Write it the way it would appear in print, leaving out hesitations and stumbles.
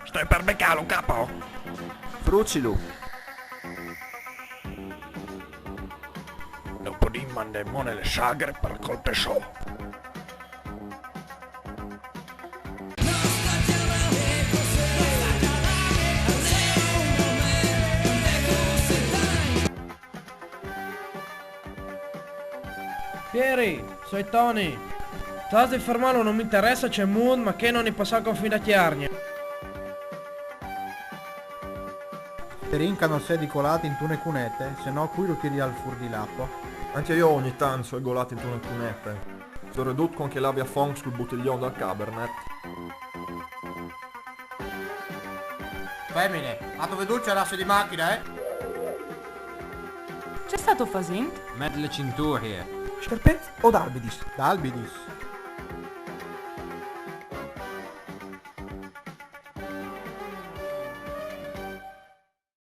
Stai per beccarlo, capo? Frucilo. Dopodiché mandiamo nelle sagre per colpe show. Pieri, soy Tony. Stas di fermarlo non mi interessa, c'è mood, ma che non ne passa con fino a chiarnia. Trincano sedi colate in tune cunette, se no qui lo tiri al furdilapo. Anche io ogni tanto sono golato in una cunetta. Sono ridotto con che l'abbia fong sul bottiglione del Cabernet. Femmine, a dove dolce l'asse di macchina, eh? C'è stato Fasint? Met le cinture. Scarpet o d'Arbidis? Da Albidis.